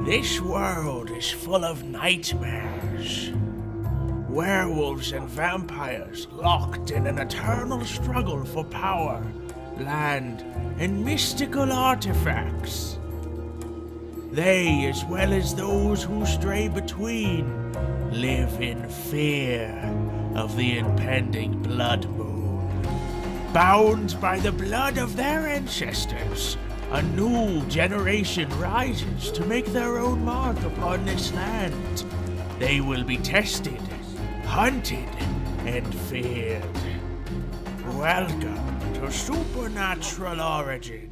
This world is full of nightmares. Werewolves and vampires locked in an eternal struggle for power, land, and mystical artifacts. They, as well as those who stray between, live in fear of the impending blood moon. Bound by the blood of their ancestors, a new generation rises to make their own mark upon this land. They will be tested, hunted, and feared. Welcome to Supernatural Origins.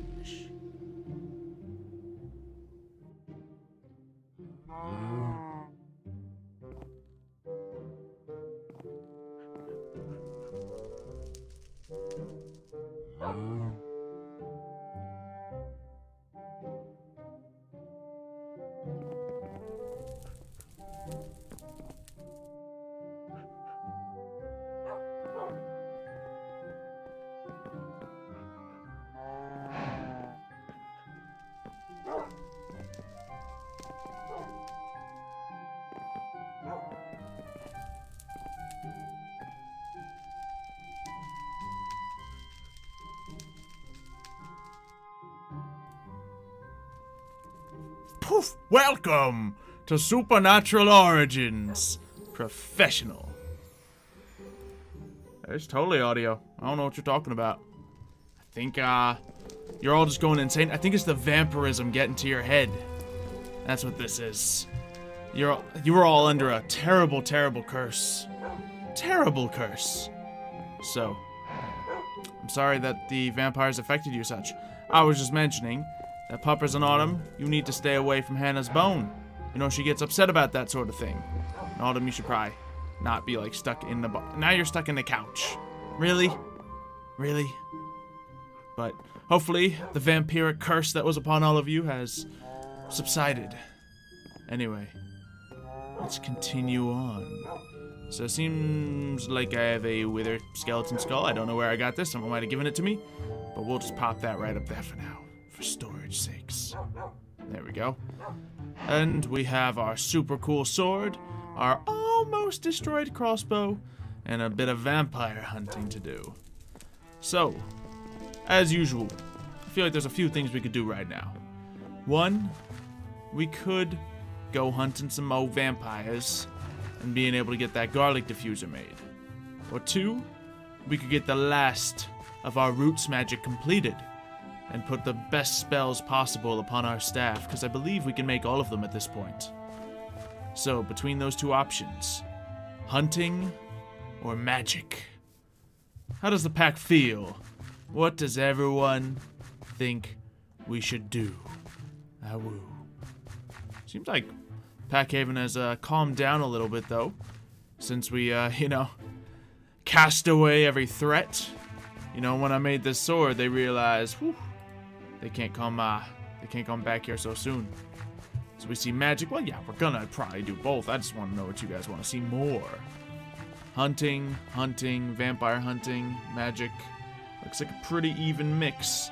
Poof! Welcome to Supernatural Origins. Professional. There's totally audio. I don't know what you're talking about. I think, you're all just going insane. I think it's the vampirism getting to your head. That's what this is. You were all under a terrible, terrible curse. Terrible curse. So, I'm sorry that the vampires affected you such. I was just mentioning that Puppers and Autumn, you need to stay away from Hannah's bone. You know, she gets upset about that sort of thing. And Autumn, you should probably not be, like, stuck in the now you're stuck in the couch. Really? Really? But hopefully, the vampiric curse that was upon all of you has subsided. Anyway, let's continue on. So it seems like I have a withered skeleton skull. I don't know where I got this. Someone might have given it to me. But we'll just pop that right up there for now, for storage sakes. There we go. And we have our super cool sword, our almost destroyed crossbow, and a bit of vampire hunting to do. So, as usual, I feel like there's a few things we could do right now. One, we could go hunting some more vampires and being able to get that garlic diffuser made. Or two, we could get the last of our roots magic completed and put the best spells possible upon our staff, because I believe we can make all of them at this point. So, between those two options, hunting or magic, how does the pack feel? What does everyone think we should do? Awoo. Seems like Packhaven has calmed down a little bit, though, since we, you know, cast away every threat. You know, when I made this sword, they realized, whew, they can't come back here so soon. So we see magic. Well, yeah, we're gonna probably do both. I just want to know what you guys want to see more. Hunting, vampire hunting, magic. Looks like a pretty even mix.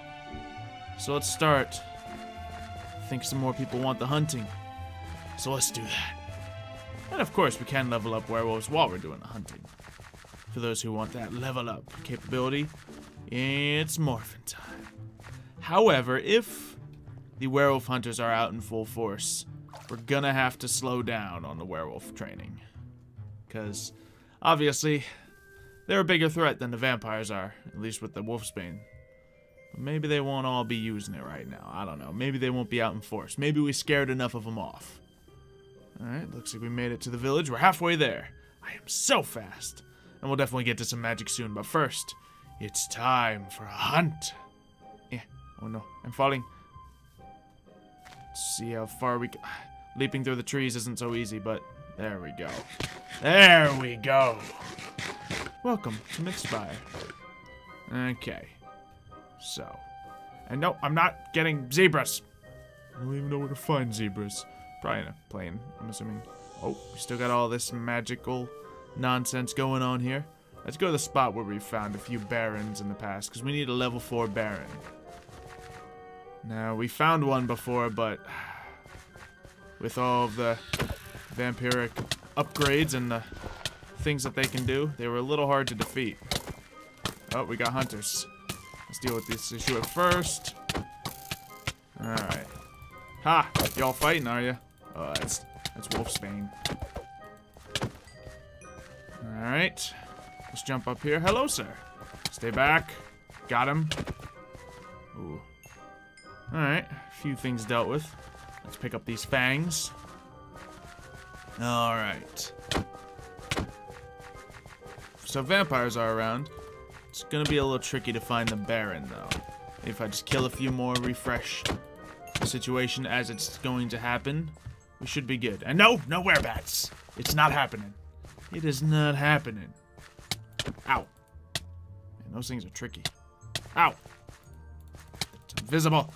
So let's start. I think some more people want the hunting. So let's do that. And of course, we can level up werewolves while we're doing the hunting. For those who want that level up capability, it's morphin' time. However, if the werewolf hunters are out in full force, we're gonna have to slow down on the werewolf training. Because, obviously, they're a bigger threat than the vampires are, at least with the wolfsbane. But maybe they won't all be using it right now. I don't know. Maybe they won't be out in force. Maybe we scared enough of them off. Alright, looks like we made it to the village. We're halfway there. I am so fast. And we'll definitely get to some magic soon. But first, it's time for a hunt. Yeah. Oh no, I'm falling. Let's see how far we can. Leaping through the trees isn't so easy, but there we go. There we go. Welcome to Mixfire. Okay. So. And no, I'm not getting zebras. I don't even know where to find zebras. Probably in a plane, I'm assuming. Oh, we still got all this magical nonsense going on here. Let's go to the spot where we found a few barons in the past, because we need a level 4 baron. Now, we found one before, but with all of the vampiric upgrades and the things that they can do, they were a little hard to defeat. Oh, we got hunters. Let's deal with this issue at first. Alright. Ha! Y'all fighting, are you? Oh, that's Wolfsbane. Alright. Let's jump up here. Hello, sir. Stay back. Got him. Ooh. Alright. A few things dealt with. Let's pick up these fangs. Alright. So vampires are around. It's gonna be a little tricky to find the Baron, though. If I just kill a few more, refresh the situation as it's going to happen, we should be good. And no werebats! It's not happening. It is not happening. Ow. Man, those things are tricky. Ow. It's invisible.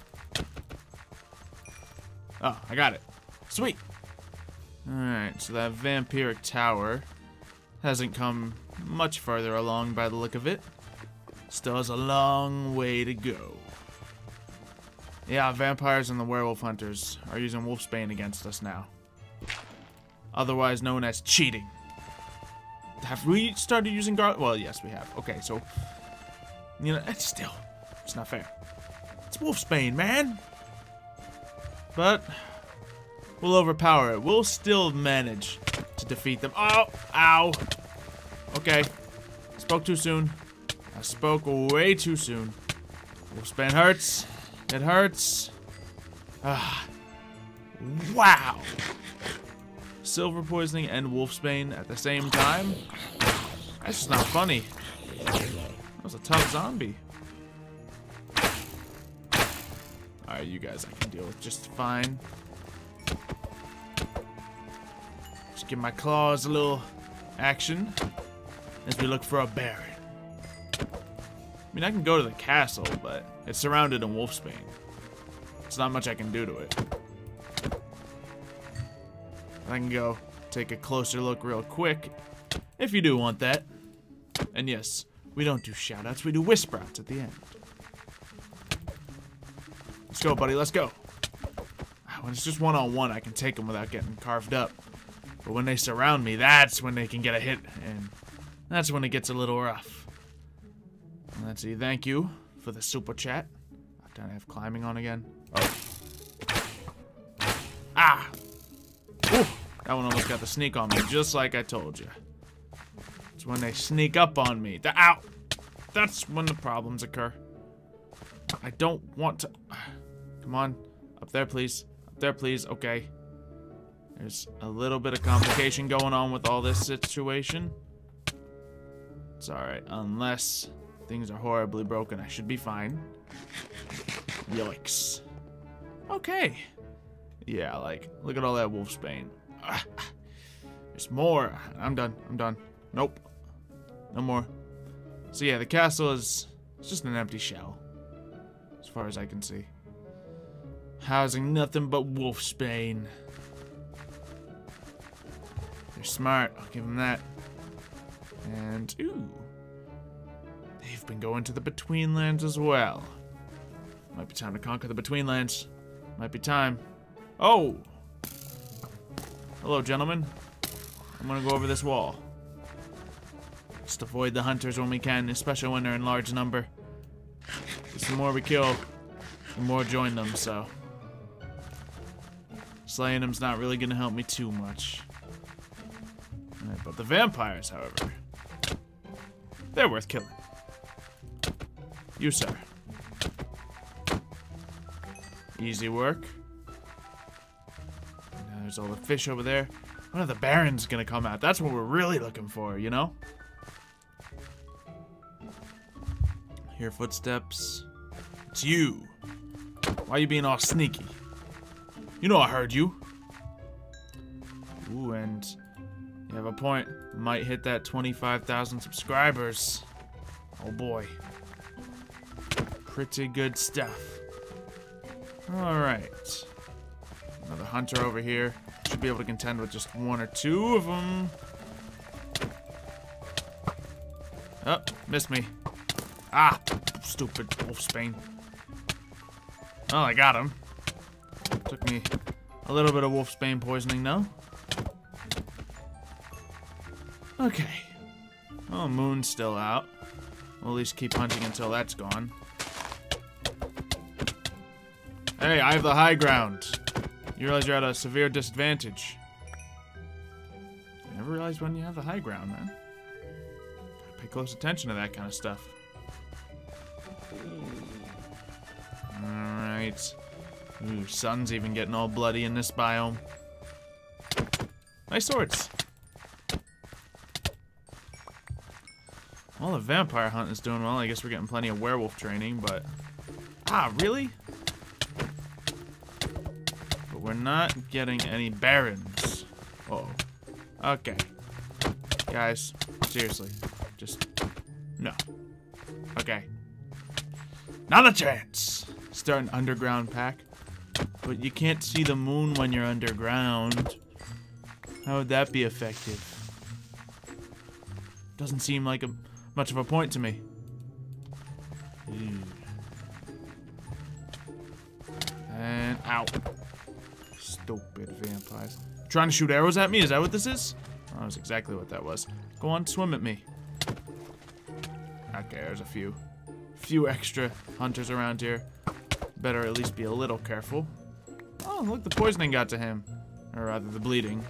Oh, I got it. Sweet. Alright, so that vampiric tower hasn't come much farther along by the look of it. Still has a long way to go. Yeah, vampires and the werewolf hunters are using Wolfsbane against us now. Otherwise known as cheating. Have we started using Garlic? Well, yes, we have. Okay, so, you know, it's not fair. It's Wolfsbane, man. But we'll overpower it. We'll still manage to defeat them. Oh, ow. Okay, spoke too soon. I spoke way too soon. Wolfsbane hurts. It hurts. Ah. Wow. Silver poisoning and Wolfsbane at the same time? That's just not funny. That was a tough zombie. Alright, you guys I can deal with just fine. Just give my claws a little action as we look for a Baron. I mean, I can go to the castle, but it's surrounded in Wolfsbane. There's not much I can do to it. I can go take a closer look real quick, if you do want that. And yes, we don't do shoutouts, we do whisper-outs at the end. Let's go, buddy, let's go. When it's just one-on-one, I can take them without getting carved up. But when they surround me, that's when they can get a hit, and that's when it gets a little rough. Let's see, thank you for the super chat. Don't I have climbing on again? Oh. Ah! Ooh, that one almost got the sneak on me, just like I told you. It's when they sneak up on me. Ow! That's when the problems occur. I don't want to... Come on. Up there, please. Up there, please. Okay. There's a little bit of complication going on with all this situation. It's alright, unless things are horribly broken. I should be fine. Yikes. Okay. Yeah, like, look at all that Wolfsbane. There's more. I'm done. I'm done. Nope. No more. So yeah, the castle is just an empty shell, as far as I can see. Housing nothing but Wolfsbane. They're smart. I'll give them that. And, ooh. They've been going to the Betweenlands as well. Might be time to conquer the Betweenlands. Might be time. Oh! Hello, gentlemen. I'm gonna go over this wall. Just avoid the hunters when we can, especially when they're in large number. Because the more we kill, the more join them, so... Slaying them's not really gonna help me too much. Right, but the vampires, however... They're worth killing. You, sir. Easy work. Now there's all the fish over there. When are the Barons gonna come out? That's what we're really looking for, you know? Hear footsteps. It's you. Why are you being all sneaky? You know I heard you. Ooh, and you have a point. Might hit that 25,000 subscribers. Oh boy. Pretty good stuff. Alright. Another hunter over here. Should be able to contend with just one or two of them. Oh, missed me. Ah, stupid Wolfsbane. Oh, I got him. Took me A little bit of wolfsbane poisoning, no? Okay. Oh, moon's still out. We'll at least keep hunting until that's gone. Hey, I have the high ground. You realize you're at a severe disadvantage. I never realized when you have the high ground, man. Gotta pay close attention to that kind of stuff. Alright. Ooh, sun's even getting all bloody in this biome. Nice swords. Well, the vampire hunt is doing well. I guess we're getting plenty of werewolf training, but... Ah, really? But we're not getting any barons. Uh-oh. Okay. Guys, seriously. Just... No. Okay. Not a chance! Start an underground pack. But you can't see the moon when you're underground. How would that be effective? Doesn't seem like much of a point to me. Ew. And ow. Stupid vampires. Trying to shoot arrows at me? Is that what this is? Oh, that was exactly what that was. Go on, swim at me. Okay, there's a few extra hunters around here. Better at least be a little careful. Oh, look, the poisoning got to him. Or rather, the bleeding.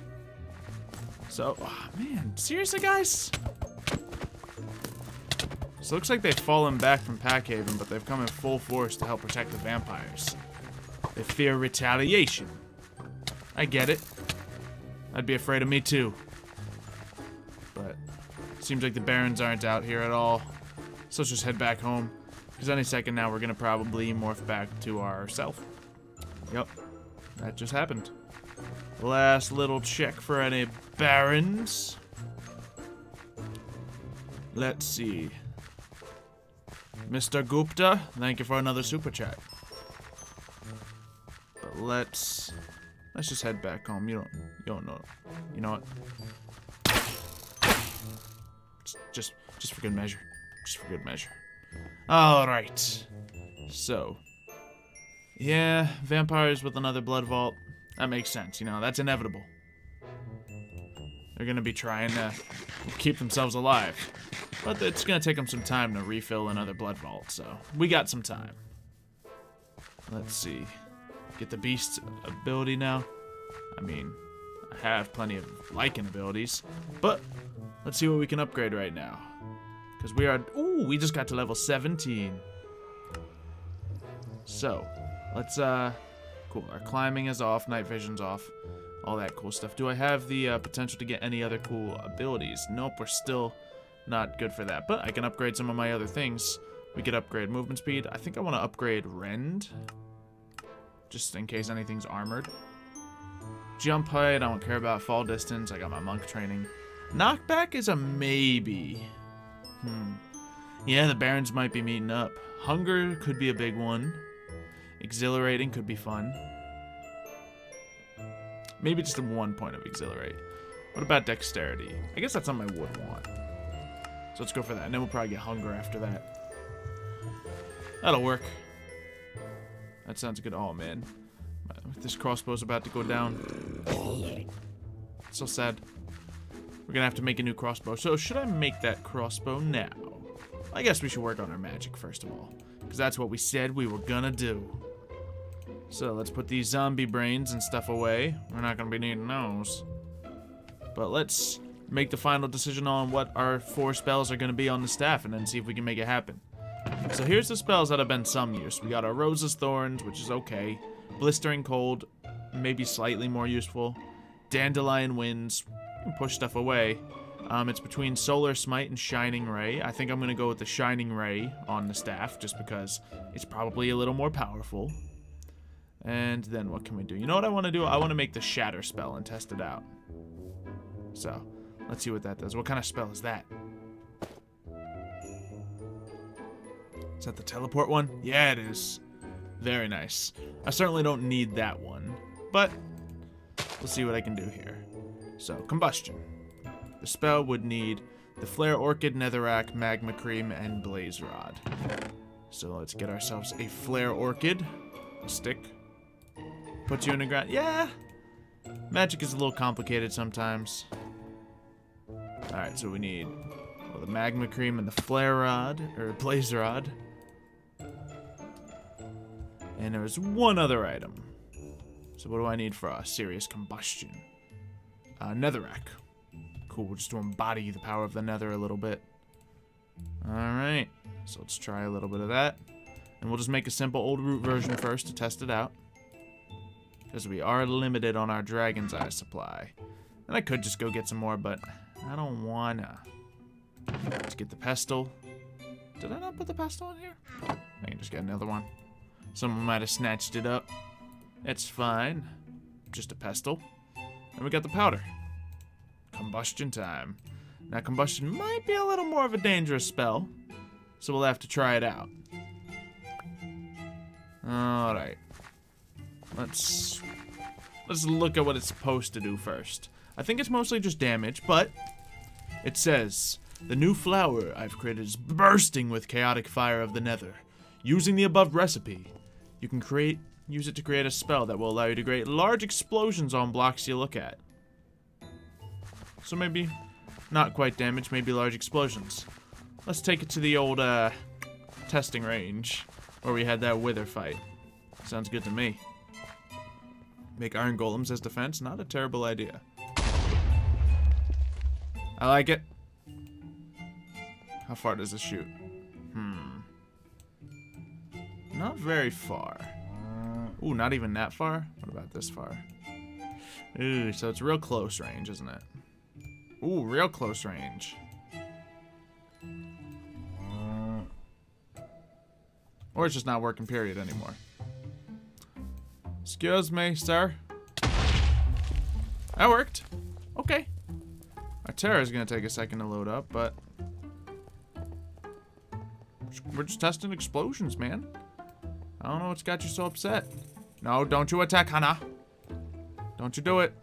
So, oh, man, seriously, guys? So it looks like they've fallen back from Packhaven, but they've come in full force to help protect the vampires. They fear retaliation. I get it. I'd be afraid of me too. But it seems like the barons aren't out here at all. So let's just head back home. Because any second now we're going to probably morph back to ourself. Yep. That just happened. Last little check for any barons. Let's see. Mr. Gupta, thank you for another super chat. But let's just head back home. You don't know. You know what? Just for good measure. Just for good measure. All right. So, yeah, vampires with another blood vault. That makes sense. You know, that's inevitable. They're gonna be trying to keep themselves alive. But it's gonna take them some time to refill another blood vault, so we got some time. Let's see. Get the beast ability now. I mean, I have plenty of lichen abilities, but let's see what we can upgrade right now. Because we are, ooh, we just got to level 17. So, let's, cool, our climbing is off, night vision's off, all that cool stuff. Do I have the potential to get any other cool abilities? Nope, we're still not good for that, but I can upgrade some of my other things. We could upgrade movement speed. I think I want to upgrade rend, just in case anything's armored. Jump height, I don't care about. Fall distance, I got my monk training. Knockback is a maybe. Yeah, the barons might be meeting up. Hunger could be a big one. Exhilarating could be fun. Maybe just 1 point of exhilarate. What about dexterity? I guess that's something I would want. So let's go for that, and then we'll probably get hunger after that. That'll work. That sounds good. Oh, man. This crossbow's about to go down. So sad. We're gonna have to make a new crossbow. So should I make that crossbow now? I guess we should work on our magic first of all, because that's what we said we were gonna do. So let's put these zombie brains and stuff away. We're not gonna be needing those. But let's make the final decision on what our 4 spells are gonna be on the staff, and then see if we can make it happen. So here's the spells that have been some use. We got our Rose's Thorns, which is okay. Blistering Cold, maybe slightly more useful. Dandelion Winds, push stuff away. It's between Solar Smite and Shining Ray. I think I'm going to go with the Shining Ray on the staff, just because it's probably a little more powerful. And then what can we do? You know what I want to do? I want to make the Shatter spell and test it out. So, let's see what that does. What kind of spell is that? Is that the teleport one? Yeah, it is. Very nice. I certainly don't need that one, but we'll see what I can do here. So, Combustion. The spell would need the Flare Orchid, Netherrack, Magma Cream, and Blaze Rod. So let's get ourselves a Flare Orchid, a stick. put you in the ground. Yeah. Magic is a little complicated sometimes. Alright, so we need the magma cream and the flare rod, or blaze rod. And there was one other item. So what do I need for a serious combustion? Netherrack. Cool, just to embody the power of the nether a little bit. Alright, so let's try a little bit of that. And we'll just make a simple old root version first to test it out. Because we are limited on our dragon's eye supply. And I could just go get some more, but I don't wanna. Let's get the pestle. Did I not put the pestle in here? I can just get another one. Someone might have snatched it up. It's fine. Just a pestle. And we got the powder. Combustion time. Now, combustion might be a little more of a dangerous spell, so we'll have to try it out. Alright. Let's look at what it's supposed to do first. I think it's mostly just damage, but it says, the new flower I've created is bursting with chaotic fire of the nether. Using the above recipe, you can use it to create a spell that will allow you to create large explosions on blocks you look at. So maybe not quite damage, maybe large explosions. Let's take it to the old testing range where we had that wither fight. Sounds good to me. Make iron golems as defense, not a terrible idea. I like it. How far does this shoot? Not very far. Ooh, not even that far? What about this far? Ooh, so it's real close range, isn't it? Ooh, real close range. Or it's just not working, period, anymore. Excuse me, sir. That worked. Okay. Our terror is going to take a second to load up, but we're just testing explosions, man. I don't know what's got you so upset. No, don't you attack, Hannah. Don't you do it.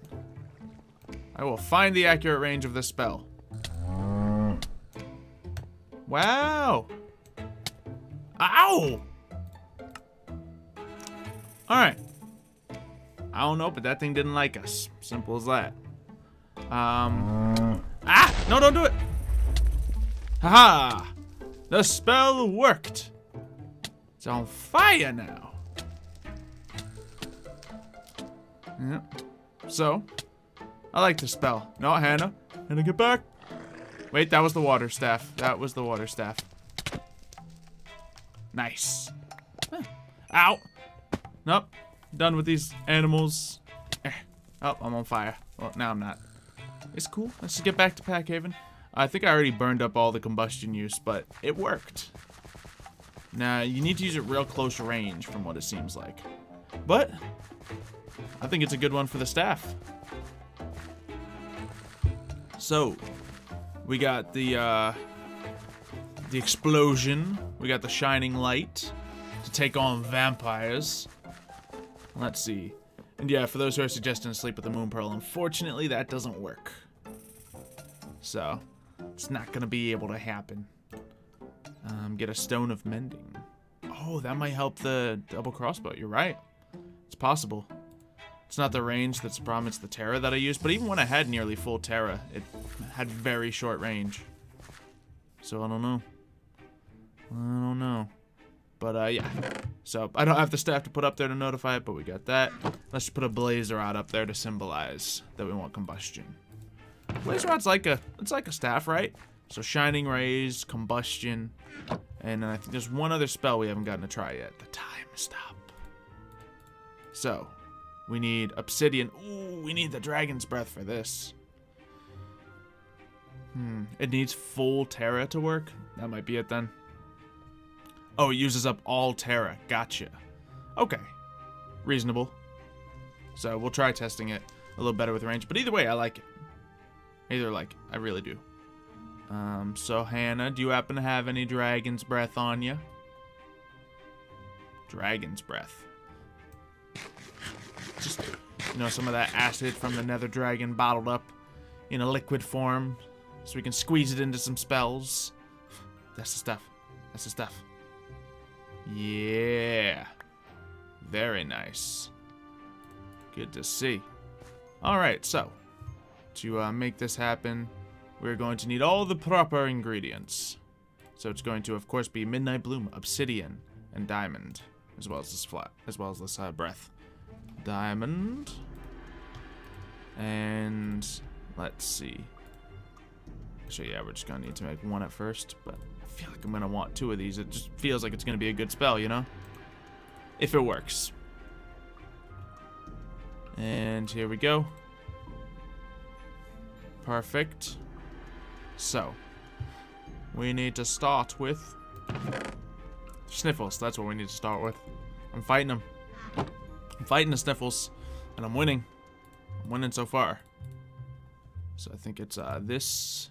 I will find the accurate range of this spell. Wow. Ow! Alright. I don't know, but that thing didn't like us. Simple as that. Ah! No, don't do it! Haha! The spell worked! It's on fire now. Yeah. So, I like the spell. No, Hannah. Hannah, get back. Wait, that was the water staff. That was the water staff. Nice. Ow. Nope. Done with these animals. Oh, I'm on fire. Well, now I'm not. It's cool. Let's just get back to Packhaven. I think I already burned up all the combustion use, but it worked. Now, you need to use it real close range from what it seems like. But I think it's a good one for the staff. So, we got the explosion. We got the shining light to take on vampires. Let's see. And yeah, for those who are suggesting sleep with the moon pearl, unfortunately that doesn't work. So, it's not gonna be able to happen. Get a stone of mending. Oh, that might help the double crossbow. You're right. It's possible. It's not the range that's the problem, it's the Terra that I used. But even when I had nearly full Terra, it had very short range. So I don't know. I don't know. But yeah. So I don't have the staff to put up there to notify it, but we got that. Let's just put a blaze rod up there to symbolize that we want combustion. Blaze rod's like a staff, right? So shining rays, combustion, and I think there's one other spell we haven't gotten to try yet. The time stop. So we need obsidian. Ooh, we need the dragon's breath for this. It needs full Terra to work. That might be it then. Oh, it uses up all Terra. Gotcha. Okay. Reasonable. So we'll try testing it a little better with range. But either way, I like it. I really do. So Hannah, do you happen to have any dragon's breath on you? Dragon's breath. Just, you know, some of that acid from the nether dragon bottled up in a liquid form so we can squeeze it into some spells. That's the stuff. That's the stuff. Yeah. Very nice. Good to see. Alright, so, to make this happen, we're going to need all the proper ingredients. So it's going to, of course, be Midnight Bloom, Obsidian, and Diamond, as well as this breath. Diamond. And let's see. So yeah, we're just gonna need to make one at first, but I feel like I'm gonna want two of these. It just feels like it's gonna be a good spell, you know? If it works. And here we go. Perfect. So, we need to start with Sniffles. That's what we need to start with. I'm fighting him. I'm fighting the Sniffles, and I'm winning. I'm winning so far. So I think it's this,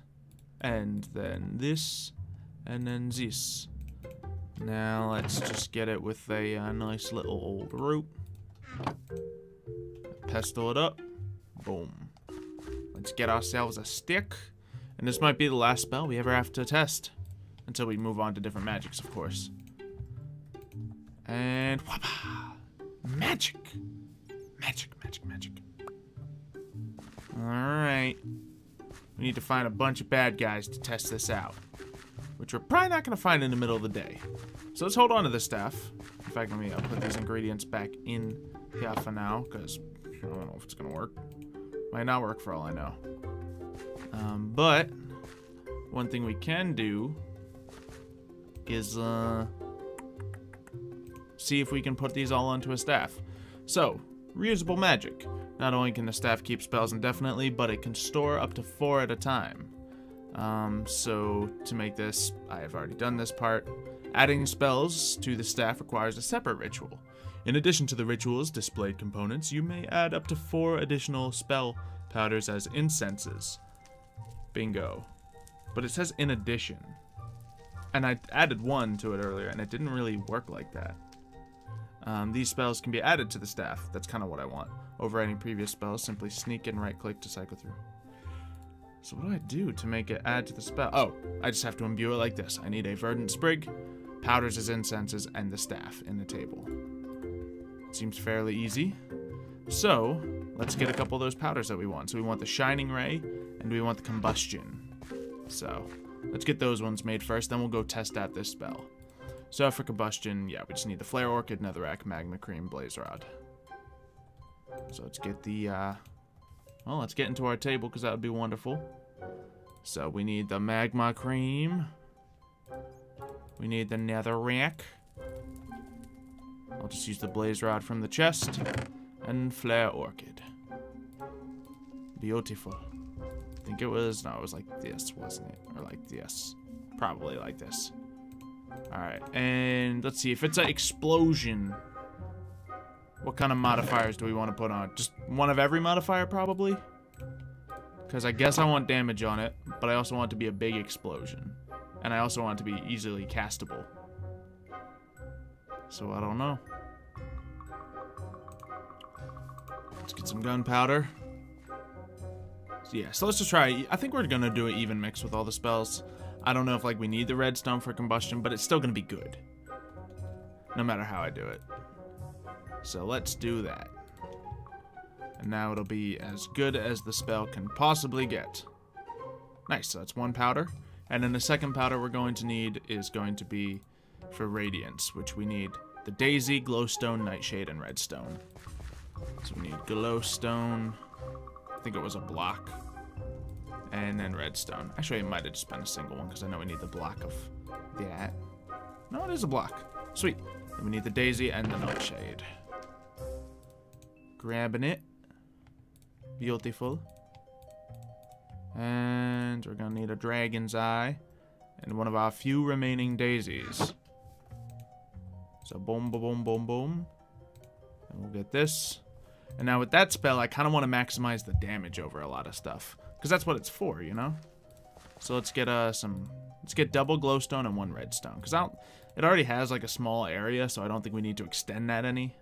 and then this, and then this. Now let's just get it with a nice little old root. Pestle it up. Boom. Let's get ourselves a stick. And this might be the last spell we ever have to test. Until we move on to different magics, of course. And whoppa! Magic! Magic, magic, magic. Alright. We need to find a bunch of bad guys to test this out. Which we're probably not going to find in the middle of the day. So let's hold on to the staff. In fact, let me put these ingredients back in here for now. Because I don't know if it's going to work. Might not work for all I know. But one thing we can do is see if we can put these all onto a staff. So, reusable magic. Not only can the staff keep spells indefinitely, but it can store up to 4 at a time. So to make this, I have already done this part. Adding spells to the staff requires a separate ritual. In addition to the ritual's displayed components, you may add up to 4 additional spell powders as incenses. Bingo. But it says in addition. And I added 1 to it earlier, and it didn't really work like that. These spells can be added to the staff. That's kind of what I want. Overriding previous spells, simply sneak and right-click to cycle through. So what do I do to make it add to the spell? Oh, I just have to imbue it like this. I need a verdant sprig, powders as incenses, and the staff in the table. Seems fairly easy. So, let's get a couple of those powders that we want. So we want the Shining Ray, and we want the Combustion. So, let's get those ones made first, then we'll go test out this spell. So for Combustion, yeah, we just need the Flare Orchid, Netherrack, Magma Cream, Blaze Rod. So let's get the, well, let's get into our table, because that would be wonderful. So we need the Magma Cream. We need the Netherrack. I'll just use the Blaze Rod from the chest. And Flare Orchid. Beautiful. I think it was, no, it was like this, wasn't it? Or like this. Probably like this. Alright, and let's see, if it's an explosion, what kind of modifiers do we want to put on? Just one of every modifier, probably? Because I guess I want damage on it, but I also want it to be a big explosion. And I also want it to be easily castable. So I don't know. Let's get some gunpowder. So yeah, so let's just try. I think we're going to do an even mix with all the spells. I don't know if like we need the redstone for combustion, but it's still going to be good. No matter how I do it. So let's do that. And now it'll be as good as the spell can possibly get. Nice, so that's 1 powder. And then the second powder we're going to need is going to be for Radiance, which we need the Daisy, Glowstone, Nightshade, and Redstone. So we need Glowstone. I think it was a block. And then Redstone. Actually, it might have just been a single one, because I know we need the block of that. No, it is a block. Sweet. Then we need the Daisy and the Nightshade. Grabbing it. Beautiful. And we're going to need a Dragon's Eye. And one of our few remaining daisies. So boom, boom, boom, boom, boom. And we'll get this. And now with that spell, I kind of want to maximize the damage over a lot of stuff. Because that's what it's for, you know? So let's get let's get double glowstone and 1 redstone. Because it already has like a small area, so I don't think we need to extend that any.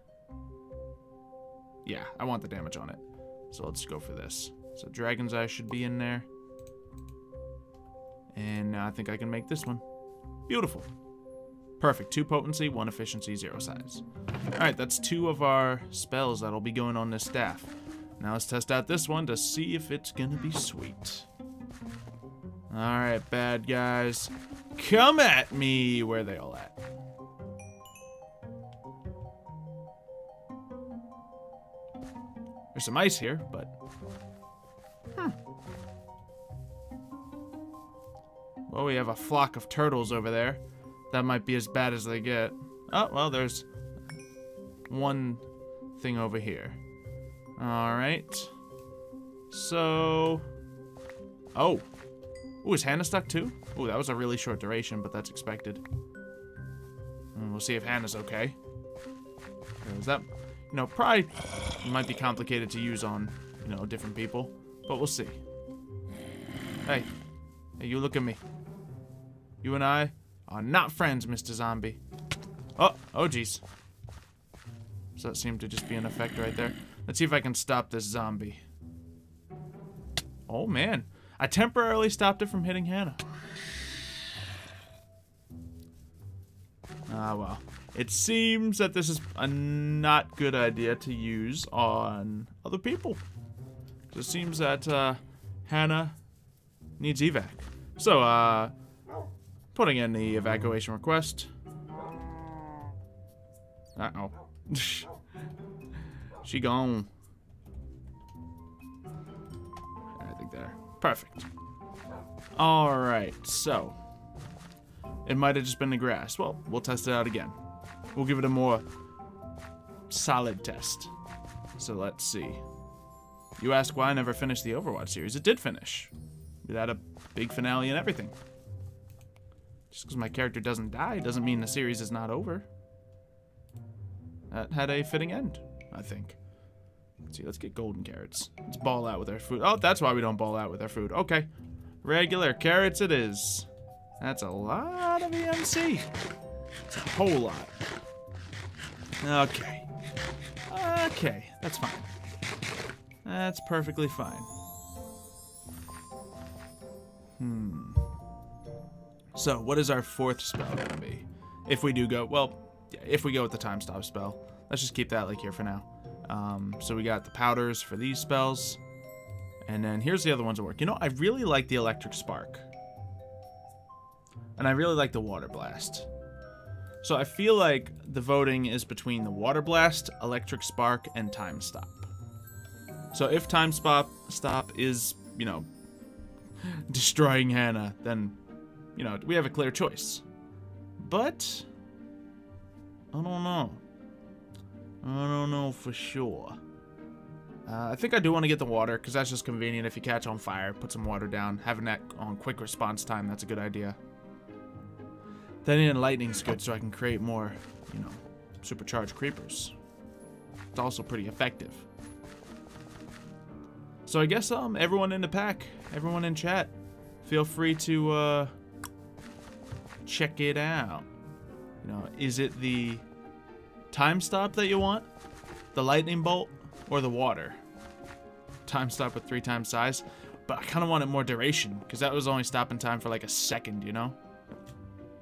Yeah, I want the damage on it. So let's go for this. So Dragon's Eye should be in there. And now I think I can make this one. Beautiful. Perfect. 2 potency, 1 efficiency, 0 size. Alright, that's 2 of our spells that'll be going on this staff. Now let's test out this one to see if it's gonna be sweet. Alright, bad guys. Come at me! Where are they all at? There's some ice here, but... Well, we have a flock of turtles over there. That might be as bad as they get. Oh, well, there's one thing over here. Alright. So... Oh. Ooh, is Hannah stuck too? Ooh, that was a really short duration, but that's expected. And we'll see if Hannah's okay. Is that... You know, probably might be complicated to use on, you know, different people. But we'll see. Hey. Hey, you look at me. You and I are not friends, Mr. Zombie. Oh, jeez. So that seemed to just be an effect right there. Let's see if I can stop this zombie. Oh, man. I temporarily stopped it from hitting Hannah. Ah, well. It seems that this is a not good idea to use on other people. It seems that Hannah needs evac. So, putting in the evacuation request. Uh-oh. She gone. I think there. Perfect. Alright, so. It might have just been the grass. Well, we'll test it out again. We'll give it a more solid test. So let's see. You ask why I never finished the Overwatch series. It did finish. It had a big finale and everything. Just because my character doesn't die doesn't mean the series is not over. That had a fitting end, I think. Let's see, let's get golden carrots. Let's ball out with our food. Oh, that's why we don't ball out with our food. Okay. Regular carrots it is. That's a lot of EMC. It's a whole lot. Okay. Okay, that's fine. That's perfectly fine. So, what is our 4th spell gonna be? If we do go, well, yeah, if we go with the time stop spell. Let's just keep that like here for now. So we got the powders for these spells. And then here's the other ones that work. You know, I really like the electric spark. And I really like the water blast. So I feel like the voting is between the water blast, electric spark, and time stop. So if time stop is, you know, destroying Hannah, then, you know, we have a clear choice. But I don't know. I don't know for sure. I think I do want to get the water, because that's just convenient. If you catch on fire, put some water down. Having that on quick response time, that's a good idea. Then in lightning's good, so I can create more, you know, supercharged creepers. It's also pretty effective. So I guess everyone in the pack, everyone in chat, feel free to check it out. You know, is it the time stop that you want, the lightning bolt, or the water? Time stop with 3 times size, but I kind of wanted more duration, because that was only stopping time for like a second, you know?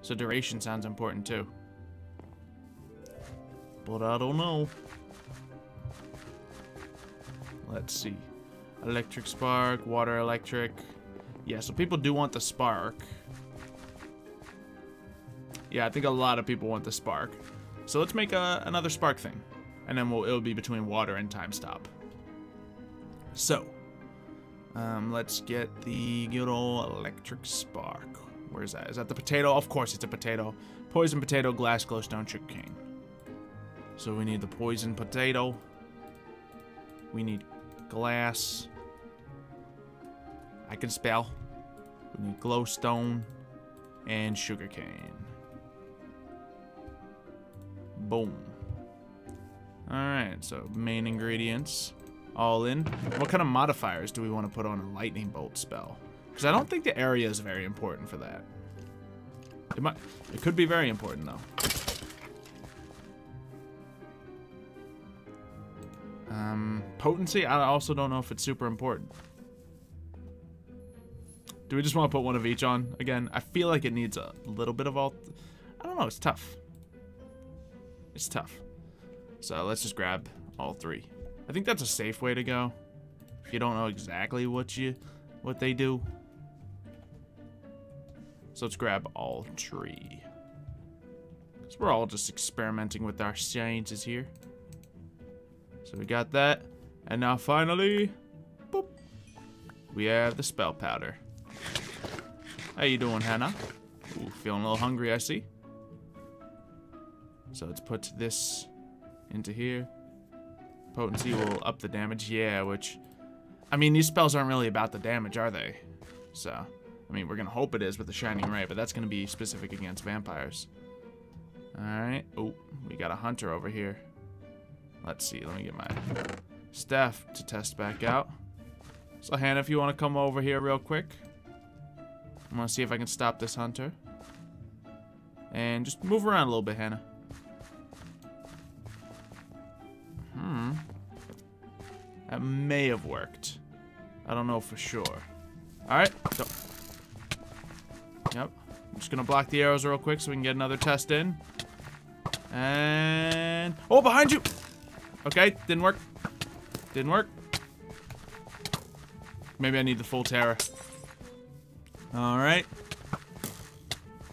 So duration sounds important too. But I don't know. Let's see. Electric spark, water electric. Yeah, so people do want the spark. Yeah, I think a lot of people want the spark. So let's make another spark thing. And then it'll be between water and time stop. So, let's get the good old electric spark. Where's that? Is that the potato? Of course it's a potato. Poison potato, glass, glowstone, sugarcane. So we need the poison potato. We need glass. I can spell. We need glowstone and sugarcane. Boom. Alright, so main ingredients. All in. What kind of modifiers do we want to put on a lightning bolt spell? Because I don't think the area is very important for that. It could be very important though. Potency, I also don't know if it's super important. Do we just want to put one of each on? Again, I feel like it needs a little bit of all. I don't know, it's tough. It's tough. So let's just grab all 3. I think that's a safe way to go. If you don't know exactly what they do. So let's grab all 3. Because we're all just experimenting with our sciences here. So we got that. And now finally, boop, we have the spell powder. How you doing, Hannah? Ooh, feeling a little hungry, I see. So let's put this into here. Potency will up the damage. Yeah, which... I mean, these spells aren't really about the damage, are they? So, I mean, we're going to hope it is with the Shining Ray, but that's going to be specific against vampires. Alright. Oh, we got a hunter over here. Let's see. Let me get my staff to test back out. So, Hannah, if you want to come over here real quick. I'm going to see if I can stop this hunter. And just move around a little bit, Hannah. That may have worked. I don't know for sure. Alright. So, yep. I'm just going to block the arrows real quick so we can get another test in. And... oh, behind you! Okay, didn't work. Didn't work. Maybe I need the full terror. Alright.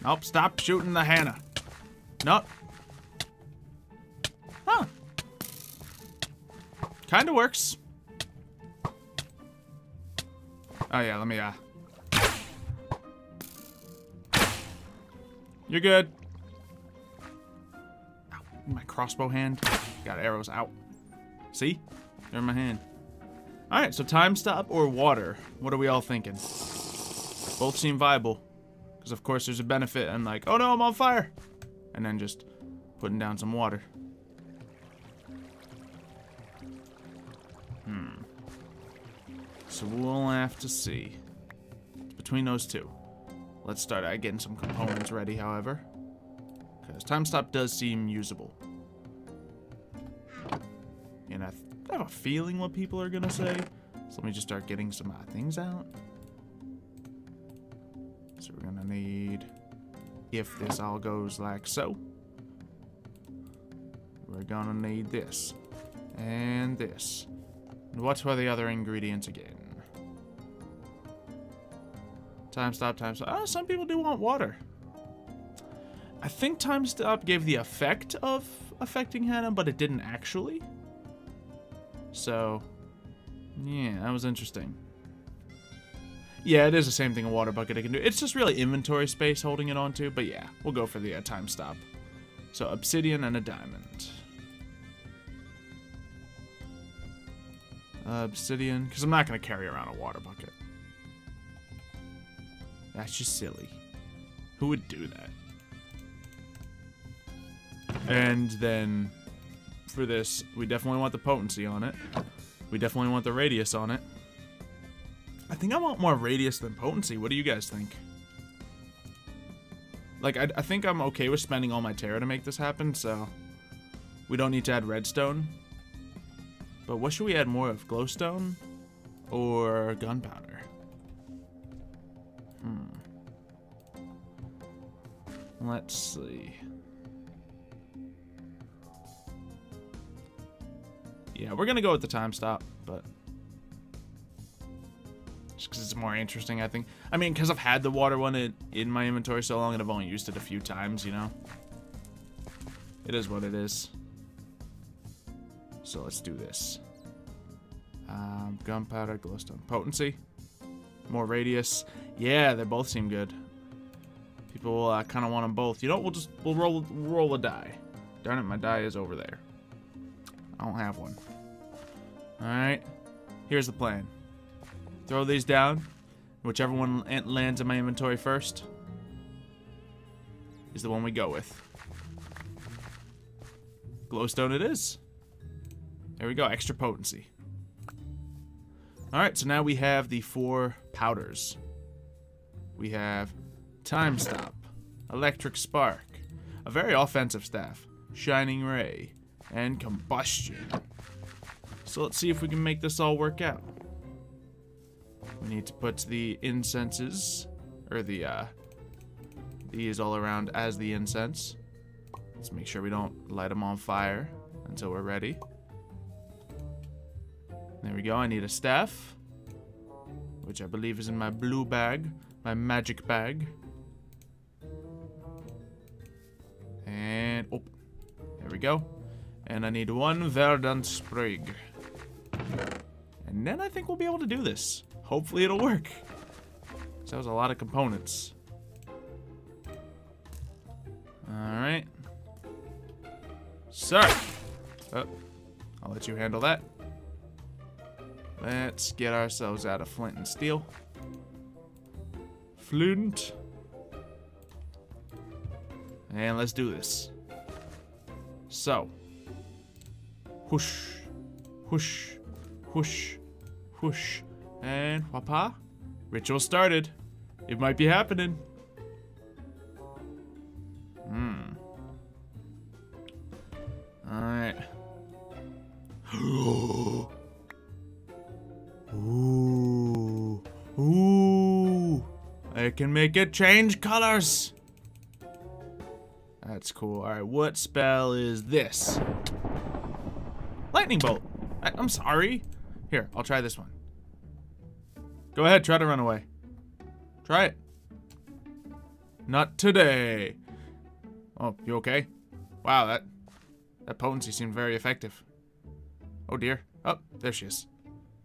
Nope, stop shooting the Hannah. Nope. Huh. Kinda works. Oh yeah, let me, You're good. Ow, my crossbow hand. Got arrows out. See? They're in my hand. Alright, so time stop or water? What are we all thinking? Both seem viable. Because of course there's a benefit in like, oh no, I'm on fire! And then just putting down some water. So we'll have to see. Between those two. Let's start out getting some components ready, however. Because time stop does seem usable. And I have a feeling what people are going to say. So let me just start getting some things out. So we're going to need, if this all goes like so, we're going to need this. And this. And what were the other ingredients again? Time stop, time stop. Oh, some people do want water. I think time stop gave the effect of affecting Hannah, but it didn't actually. So, yeah, that was interesting. Yeah, it is the same thing a water bucket can do. It's just really inventory space holding it onto, but yeah, we'll go for the time stop. So, obsidian and a diamond. Obsidian, because I'm not going to carry around a water bucket. That's just silly. Who would do that? And then for this, we definitely want the potency on it. We definitely want the radius on it. I think I want more radius than potency. What do you guys think? Like, I think I'm okay with spending all my terror to make this happen, so we don't need to add redstone. But what should we add more of? Glowstone or gunpowder? Let's see. Yeah, we're gonna go with the time stop, but just because it's more interesting, I think. I mean, because I've had the water one in my inventory so long and I've only used it a few times, you know? It is what it is. So let's do this. Gunpowder, glowstone, potency, more radius. Yeah, they both seem good. People kind of want them both. You know what? We'll roll a die. Darn it, my die is over there. I don't have one. All right. Here's the plan. Throw these down. Whichever one lands in my inventory first is the one we go with. Glowstone it is. There we go. Extra potency. Alright, so now we have the 4 powders. We have Time Stop, Electric Spark, a very offensive staff, Shining Ray, and Combustion. So let's see if we can make this all work out. We need to put the incenses, or the these all around as the incense. Let's make sure we don't light them on fire until we're ready. There we go. I need a staff, which I believe is in my blue bag, my magic bag. And, oh, there we go. And I need one verdant sprig. And then I think we'll be able to do this. Hopefully it'll work. So that was a lot of components. Alright. Sir! Oh, I'll let you handle that. Let's get ourselves out of flint and steel. Flint. And let's do this. So. Whoosh. Whoosh. Whoosh. Whoosh. And whapa. Ritual started. It might be happening. Alright. Ooh. Ooh. I can make it change colors. That's cool. Alright, what spell is this? Lightning bolt. I'm sorry. Here, I'll try this one. Go ahead, try to run away. Try it. Not today. Oh, you okay? Wow, that potency seemed very effective. Oh dear. Oh, there she is.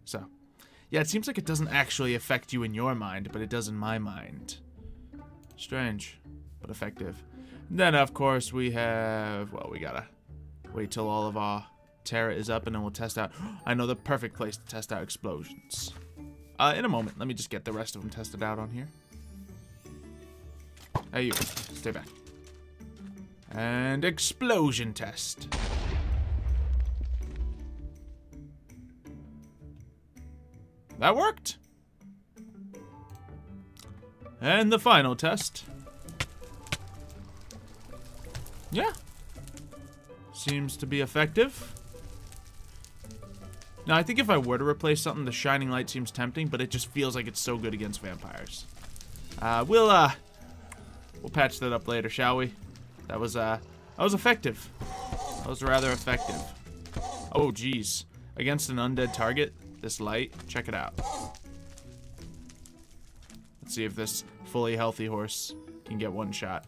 So, yeah, it seems like it doesn't actually affect you in your mind, but it does in my mind. Strange, but effective. And then, of course, we have... Well, we gotta wait till all of our Terra is up, and then we'll test out... I know the perfect place to test out explosions. In a moment. Let me just get the rest of them tested out on here. Hey, you. Stay back. And explosion test. That worked. And the final test. Yeah. Seems to be effective. Now, I think if I were to replace something, the shining light seems tempting, but it just feels like it's so good against vampires. We'll patch that up later, shall we? That was effective. That was rather effective. Oh, geez. Against an undead target, this light, check it out. Let's see if this fully healthy horse can get one shot.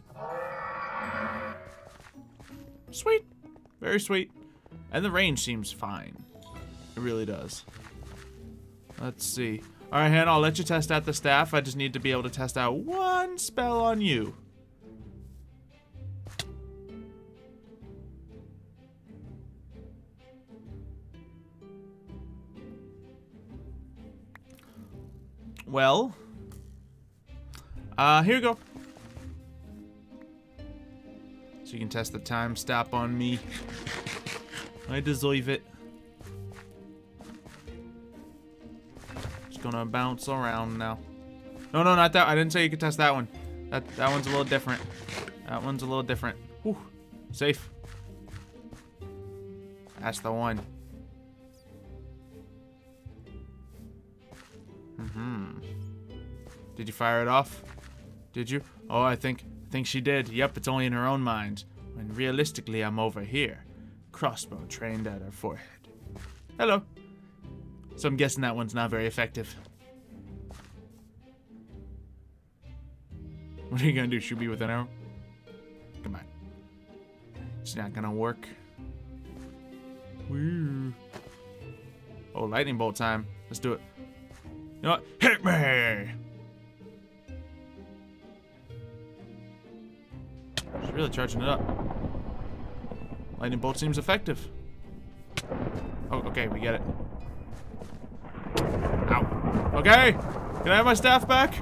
Sweet. Very sweet. And the range seems fine. It really does. Let's see. Alright, Hannah, I'll let you test out the staff. I just need to be able to test out one spell on you. Well, here you go. So you can test the time stop on me. I deserve it. Just gonna bounce around now. No, no, not that. I didn't say you could test that one. That one's a little different. That one's a little different. Whew. Safe. That's the one. Did you fire it off? Did you? Oh, I think she did. Yep, it's only in her own mind. When realistically, I'm over here. Crossbow trained at her forehead. Hello. So I'm guessing that one's not very effective. What are you gonna do? Shoot me with an arrow? Come on. It's not gonna work. Woo. Oh, lightning bolt time. Let's do it. You know what? Hit me! She's really charging it up. Lightning bolt seems effective. Oh, okay, we get it. Ow. Okay! Can I have my staff back?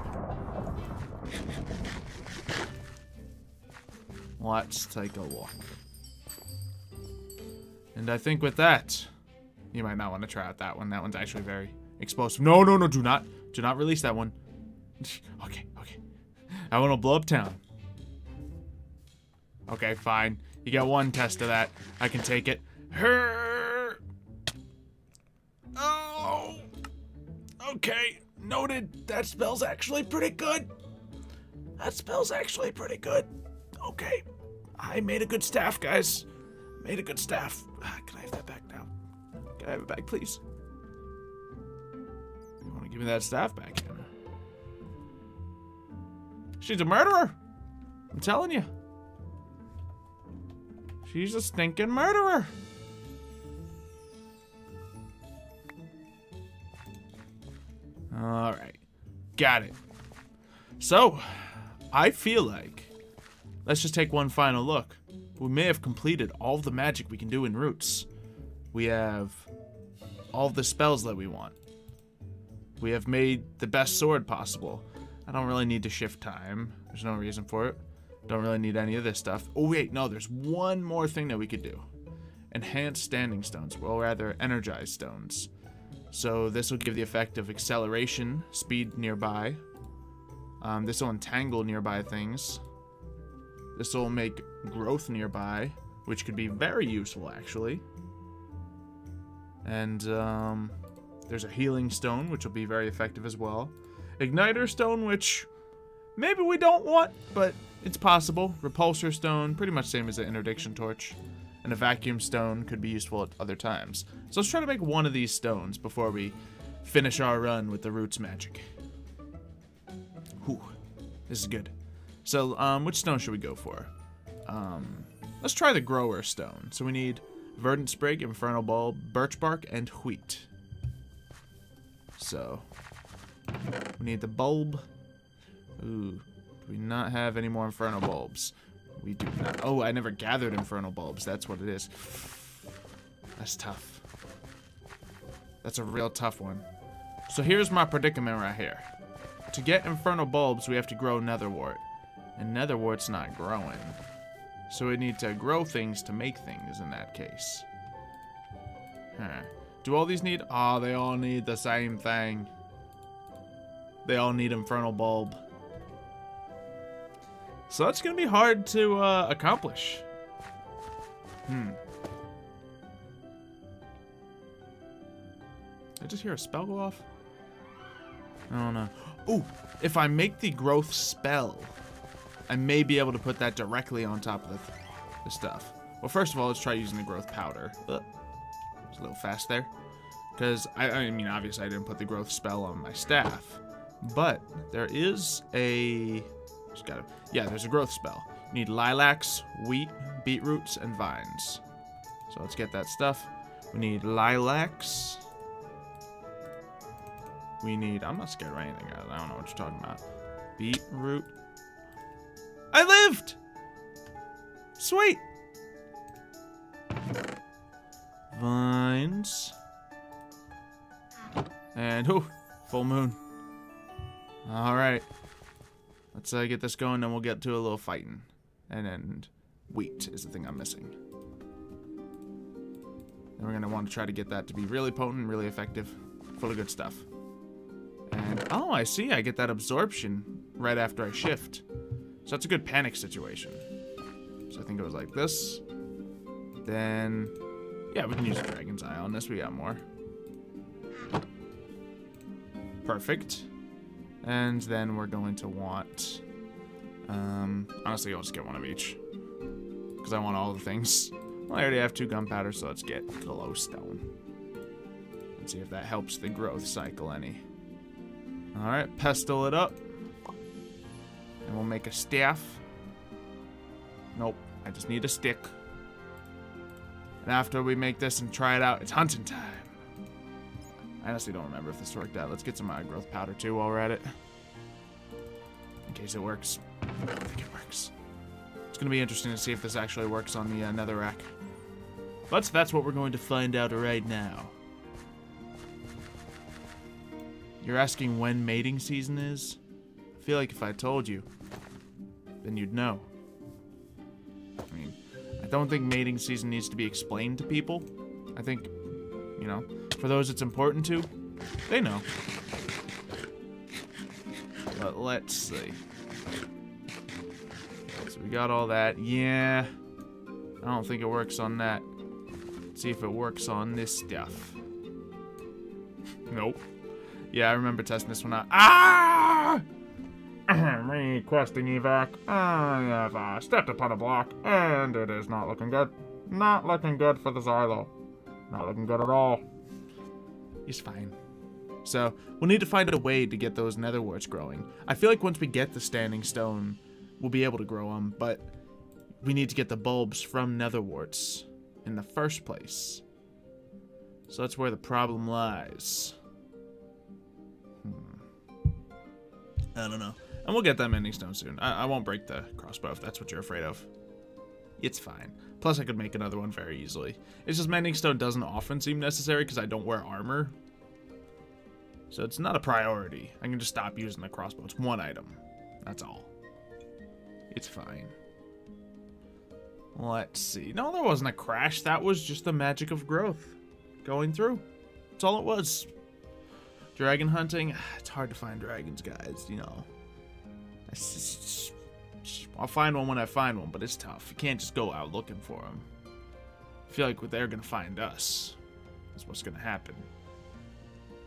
Let's take a look. And I think with that, you might not want to try out that one. That one's actually very explosive. No, no, no, do not release that one. Okay, okay. That one will blow up town. Okay, fine. You got one test of that. I can take it. Oh! Okay, noted. That spell's actually pretty good. That spell's actually pretty good. Okay. I made a good staff, guys. Made a good staff. Can I have that back now? Can I have it back, please? You want to give me that staff back? She's a murderer. I'm telling you. She's a stinking murderer. Alright. Got it. So, I feel like, let's just take one final look. We may have completed all of the magic we can do in Roots. We have all of the spells that we want. We have made the best sword possible. I don't really need to shift time. There's no reason for it. Don't really need any of this stuff. Oh wait, no, there's one more thing that we could do. Enhanced standing stones, well rather energized stones. So this will give the effect of acceleration, speed nearby. This will entangle nearby things. This will make growth nearby, which could be very useful actually. And there's a healing stone, which will be very effective as well. Igniter stone, which maybe we don't want, but it's possible. Repulsor stone, pretty much same as the interdiction torch. And a vacuum stone could be useful at other times. So let's try to make one of these stones before we finish our run with the Roots magic. Whew, this is good. So, which stone should we go for? Let's try the grower stone. So we need verdant sprig, infernal bulb, birch bark, and wheat. So we need the bulb. Ooh, do we not have any more infernal bulbs? We do not. Oh, I never gathered infernal bulbs. That's what it is. That's tough. That's a real tough one. So here's my predicament right here. To get infernal bulbs, we have to grow netherwort. And netherwort's not growing. So we need to grow things to make things in that case. Huh. Do all these need? Oh, they all need the same thing. They all need infernal bulb. So that's gonna be hard to accomplish. Did I just hear a spell go off? I don't know. Oh, if I make the growth spell, I may be able to put that directly on top of the stuff. Well, first of all, let's try using the growth powder. It's a little fast there. Because, I mean, obviously I didn't put the growth spell on my staff. But there is a... Yeah, there's a growth spell. You need lilacs, wheat, beetroots, and vines. So let's get that stuff. We need lilacs. We need... I'm not scared of anything, guys. I don't know what you're talking about. Beetroot. I lived! Sweet! Vines. And, ooh, full moon. Alright. Let's get this going, then we'll get to a little fighting. And then wheat is the thing I'm missing. And we're going to want to try to get that to be really potent, really effective. Full of good stuff. And, oh, I see. I get that absorption right after I shift. So that's a good panic situation. So I think it was like this. Then, yeah, we can use a Dragon's Eye on this. We got more. Perfect. And then we're going to want, honestly, I'll just get one of each. Because I want all the things. Well, I already have 2 gunpowder, so let's get glowstone. Let's see if that helps the growth cycle any. Alright, pestle it up. And we'll make a staff. Nope, I just need a stick. And after we make this and try it out, it's hunting time. I honestly don't remember if this worked out. Let's get some growth powder too while we're at it. In case it works. I don't think it works. It's going to be interesting to see if this actually works on the netherrack. But that's what we're going to find out right now. You're asking when mating season is? I feel like if I told you, then you'd know. I mean, I don't think mating season needs to be explained to people. I think, you know, for those it's important to, they know. But let's see. So we got all that. Yeah. I don't think it works on that. Let's see if it works on this stuff. Nope. Yeah, I remember testing this one out. Ah! Requesting evac. I have stepped upon a block, and it is not looking good. Not looking good for the Xylo. Not looking good at all. He's fine. So, we'll need to find a way to get those netherworts growing. I feel like once we get the standing stone, we'll be able to grow them, but we need to get the bulbs from netherworts in the first place. So that's where the problem lies. I don't know. And we'll get that mending stone soon. I won't break the crossbow if that's what you're afraid of. It's fine. Plus, I could make another one very easily. It's just mending stone doesn't often seem necessary because I don't wear armor. So it's not a priority. I can just stop using the crossbow. It's one item. That's all. It's fine. Let's see. No, there wasn't a crash. That was just the magic of growth going through. That's all it was. Dragon hunting. It's hard to find dragons, guys. You know. I'll find one when I find one, but it's tough. You can't just go out looking for them. I feel like they're going to find us. That's what's going to happen.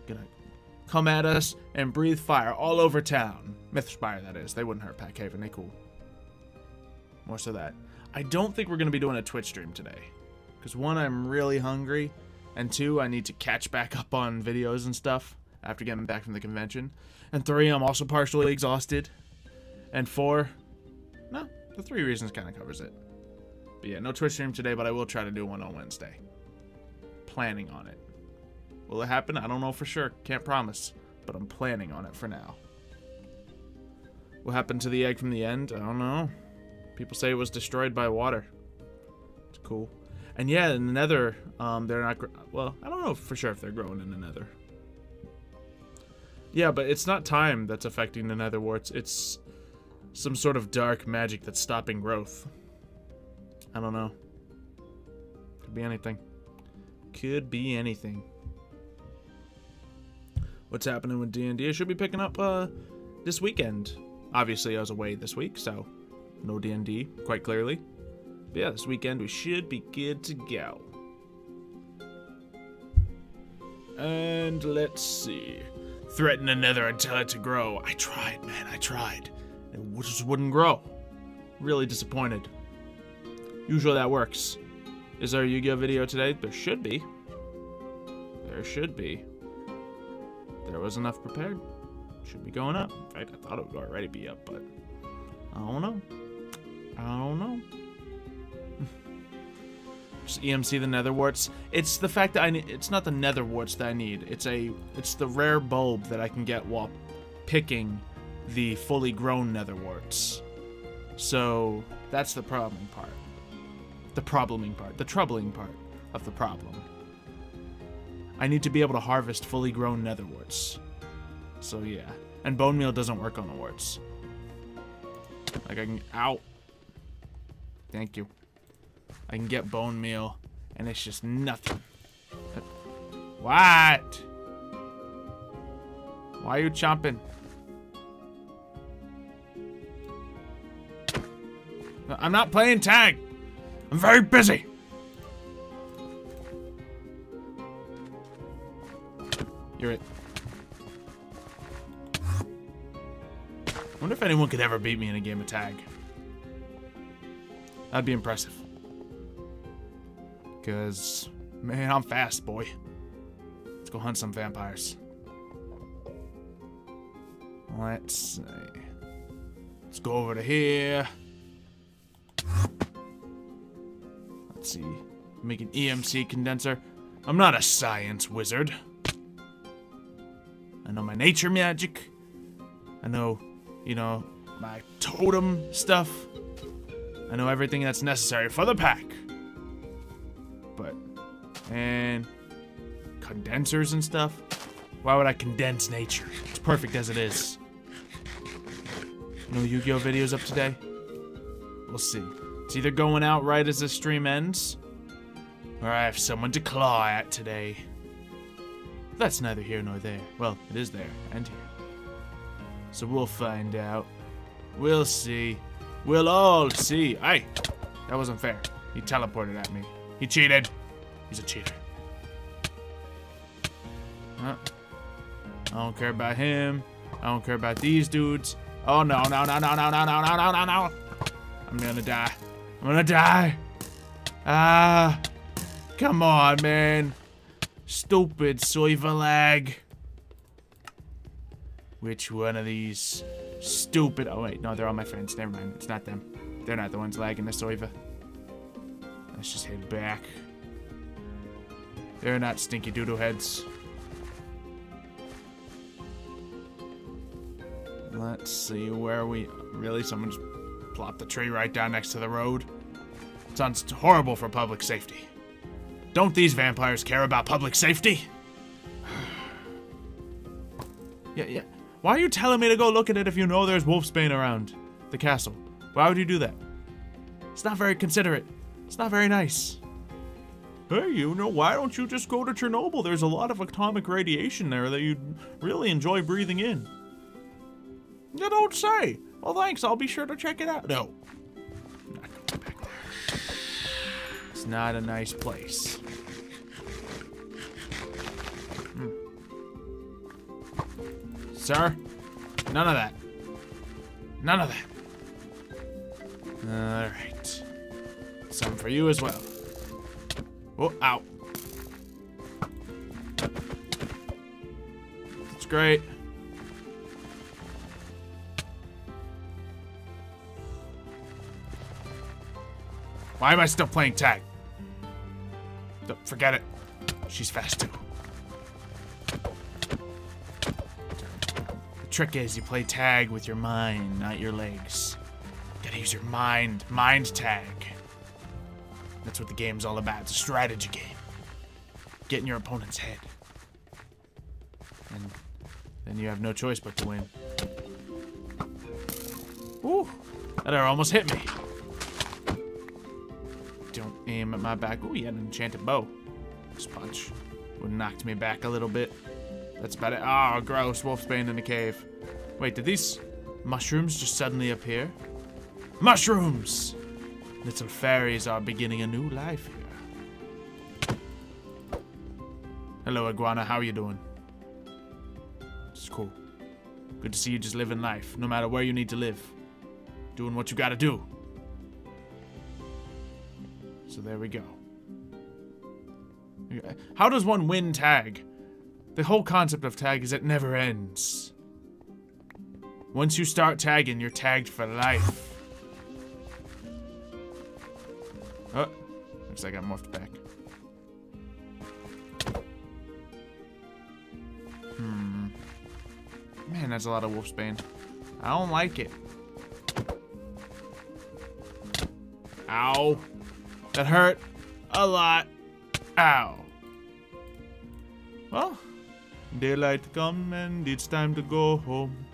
Gonna come at us and breathe fire all over town. Mythspire, that is. They wouldn't hurt Packhaven. They cool. More so that. I don't think we're going to be doing a Twitch stream today. Because one, I'm really hungry. And two, I need to catch back up on videos and stuff after getting back from the convention. And three, I'm also partially exhausted. And four, no, the three reasons kind of covers it. But yeah, no Twitch stream today, but I will try to do one on Wednesday. Planning on it. Will it happen? I don't know for sure. Can't promise. But I'm planning on it for now. What happened to the egg from the end? I don't know. People say it was destroyed by water. It's cool. And yeah, in the nether, they're not... Well, I don't know for sure if they're growing in the nether. Yeah, but it's not time that's affecting the netherworts. It's some sort of dark magic that's stopping growth. I don't know. Could be anything. Could be anything. What's happening with D&D? I should be picking up this weekend. Obviously, I was away this week, so no D&D, quite clearly. But yeah, this weekend we should be good to go. And let's see. Threaten the nether and tell it to grow. I tried, man, I tried. It just wouldn't grow. Really disappointed. Usually that works. Is there a Yu-Gi-Oh video today? There should be. There should be. There was enough prepared. Should be going up. In fact, I thought it would already be up, but I don't know. I don't know. Just EMC the netherworts. It's the fact that I need. It's not the netherworts that I need. It's the rare bulb that I can get while picking the fully grown netherworts. So that's the problem part. The probleming part. The troubling part of the problem. I need to be able to harvest fully grown netherworts. So yeah. And bone meal doesn't work on the warts. Like I can... Ow. Thank you. I can get bone meal, and it's just nothing. What? Why are you chomping? I'm not playing tag. I'm very busy. You're it. I wonder if anyone could ever beat me in a game of tag. That'd be impressive. Because, man, I'm fast, boy. Let's go hunt some vampires. Let's see. Let's go over to here. Let's see. Make an EMC condenser. I'm not a science wizard. I know my nature magic. I know, you know, my totem stuff. I know everything that's necessary for the pack. But, and condensers and stuff. Why would I condense nature? It's perfect as it is. No Yu-Gi-Oh videos up today? We'll see. It's either going out right as the stream ends, or I have someone to claw at today. That's neither here nor there. Well, it is there and here. So we'll find out. We'll see. We'll all see. Hey, that wasn't fair. He teleported at me. He cheated. He's a cheater. I don't care about him. I don't care about these dudes. Oh, no, no, no, no, no, no, no, no, no, no, no. I'm gonna die. I'm gonna die. Ah. Come on, man. Stupid soiva lag. Which one of these stupid... Oh, wait. No, they're all my friends. Never mind. It's not them. They're not the ones lagging the soiva. Let's just head back. They're not stinky doodle heads. Let's see where we... Really? Someone just plopped the tree right down next to the road? It sounds horrible for public safety. Don't these vampires care about public safety? Yeah. Why are you telling me to go look at it if you know there's wolfsbane around the castle? Why would you do that? It's not very considerate. It's not very nice. Hey, you know, why don't you just go to Chernobyl? There's a lot of atomic radiation there that you'd really enjoy breathing in. You don't say. Well, thanks. I'll be sure to check it out. No. I'm not going back there. It's not a nice place. Sir? None of that. None of that. Alright. Some for you as well. Oh, ow. That's great. Why am I still playing tag? Forget it. She's fast too. The trick is you play tag with your mind, not your legs. You gotta use your mind. Mind tag. That's what the game's all about. It's a strategy game. Get in your opponent's head. And then you have no choice but to win. Ooh, that arrow almost hit me. Don't aim at my back. Ooh, he had an enchanted bow. This punch would have knocked me back a little bit. That's about it. Oh, gross. Wolfsbane in the cave. Wait, did these mushrooms just suddenly appear? Mushrooms! Little fairies are beginning a new life here. Hello, Iguana. How are you doing? It's cool. Good to see you just living life, no matter where you need to live. Doing what you gotta do. So there we go. How does one win tag? The whole concept of tag is it never ends. Once you start tagging, you're tagged for life. Oh, looks like I morphed back. Man, that's a lot of wolfsbane. I don't like it. Ow. That hurt a lot. Ow. Well, daylight come and it's time to go home.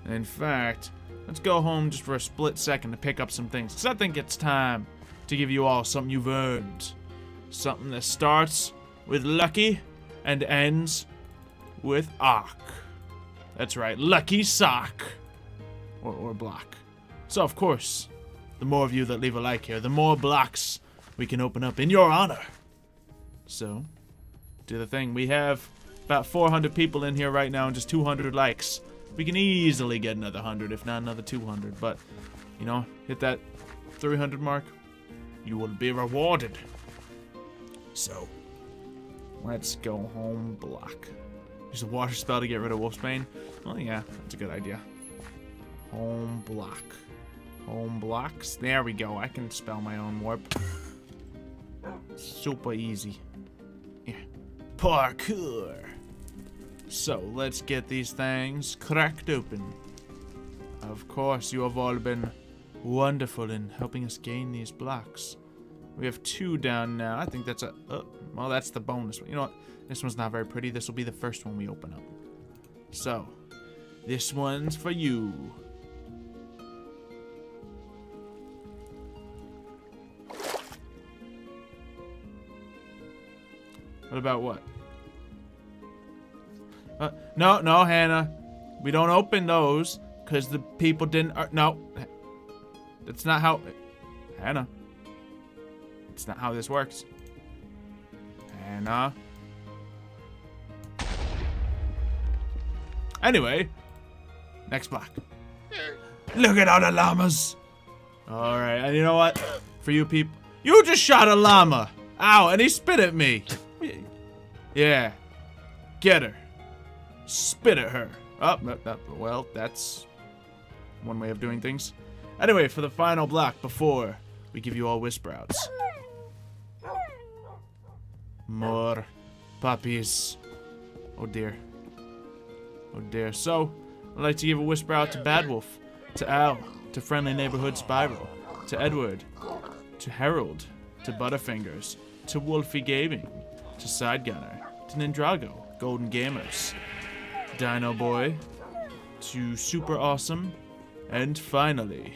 In fact, let's go home just for a split second to pick up some things. Because I think it's time to give you all something you've earned. Something that starts with Lucky and ends with Ark. That's right, Lucky Sock. Or block. So, of course, the more of you that leave a like here, the more blocks we can open up in your honor. So, do the thing. We have about 400 people in here right now and just 200 likes. We can easily get another 100, if not another 200. But, you know, hit that 300 mark, you will be rewarded. So, let's go home block. Use a water spell to get rid of wolfsbane. Well, yeah, that's a good idea. Home block. Home blocks. There we go. I can spell my own warp. Super easy. Yeah. Parkour. So, let's get these things cracked open. Of course, you have all been wonderful in helping us gain these blocks. We have 2 down now. I think that's a... well, that's the bonus one. You know what? This one's not very pretty. This will be the first one we open up. So, this one's for you. What about what? No, Hannah. We don't open those because the people didn't... no. That's not how... Hannah. It's not how this works. Hannah. Anyway, next block. Look at all the llamas. Alright, and you know what? For you people, you just shot a llama. Ow, and he spit at me. Yeah. Get her. Spit at her. Oh, well, that's one way of doing things. Anyway, for the final block before we give you all whisper outs. More puppies. Oh dear. Oh dear. So, I'd like to give a whisper out to Bad Wolf, to Al, to Friendly Neighborhood Spiral, to Edward, to Harold, to Butterfingers, to Wolfie Gaming, to Sidegunner, to Nindrago, Golden Gamers, Dino Boy, to Super Awesome, and finally,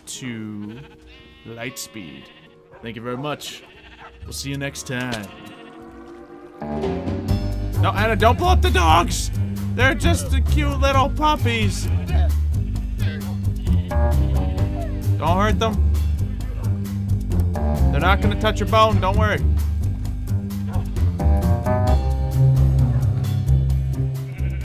to Lightspeed. Thank you very much. We'll see you next time. No, Anna, don't blow up the dogs! They're just the cute little puppies. Don't hurt them. They're not gonna touch your bone, don't worry.